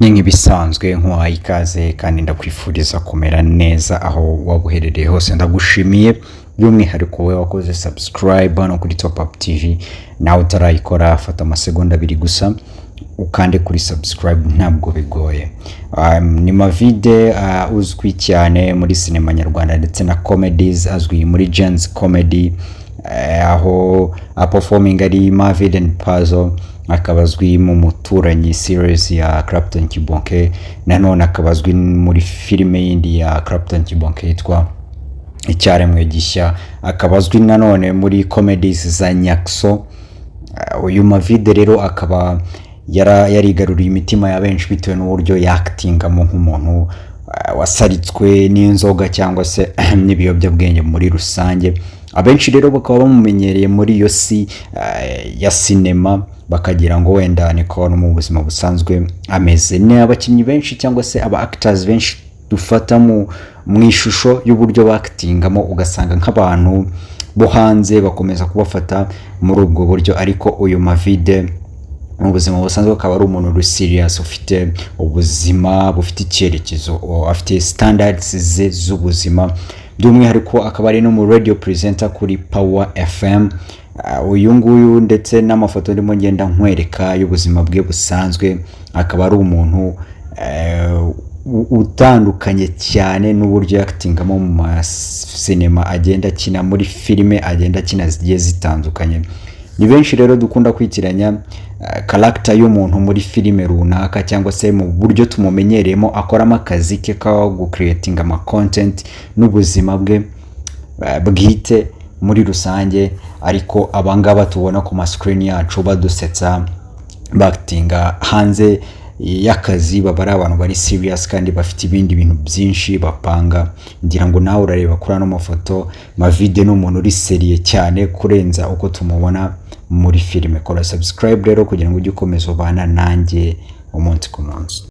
nk'ibisanzwe nk'uwaha ikaze kandi ndakwifuriza kumera neza aho waba uherereye hose. Ndagushimiye by'umwihariko wowe wakoze subscribe hano kuri Top Up TV. Nawe utarayikora fata amasegonda 2 gusa ukande kuri subscribe, ntabwo bigoye. Ni Mavide uzwi cyane muri sinema nyarwanda ndetse na comedies, azwi muri Gens Comedy, aho performing ari Mavide and Puzzle, akabazwi mu Muturanyi series ya Clapton Kibonke, nanone akabazwi muri filime yindi ya Clapton Kibonke yitwa Icyaremwe Gishya, akabazwi nanone muri comedies za Nyakso. Uyu Mavide rero akaba yarigaruriye imitima ya benshi bitewe n'uburyo yaktingamo nk'umuntu wasaritswe n'inzoga cyangwa se n'ibiyobyabwenge muri rusange. Abenshi rero bakaba bamumenyereye muri iyo si ya sinema, bakagira ngo wenda niko no mu buzima busanzwe ameze. Ni abakinnyi benshi cyangwa se aba actors benshi dufata mu ishusho y'uburyo baktingamo, ugasanga nk'abantu bo hanze bakomeza kubafata muri ubwo buryo, ariko uyu Mavide mu buzima busanzwe akaba ari umuntu uri serious, ufite ubuzima bufite icyerekezo, afite standards ze z'ubuzima. By'umwihariko akaba ari no mu radio presenter kuri Power FM. Uyu nguyu ndetse n'amafoto ndimo ngenda nkwereka y'ubuzima bwe busanzwe, akaba ari umuntu utandukanye cyane n'uburyo actingamo mu sinema agenda akina, muri filime agenda akina zigiye zitandukanye. Ni benshi rero dukunda kwitiranya character y'umuntu muri filime runaka cyangwa se mu buryo tumumenyereyemo akoramo akazi ke ka creating ama content n'ubuzima bwe bwite muri rusange, ariko abangaba tubona ku screen yacu badusetsa bactinga hanze y'akazi baba ari abantu bari serious kandi bafite ibindi bintu byinshi bapanga. Ngira ngo nawe urareba kuri ano mafoto, Mavide n'umuntu uri seriye cyane kurenza uko tumubona muri filime. Kora subscribe rero kugira ngo ujye ukomeza ubana nanjye umunsi ku munsi.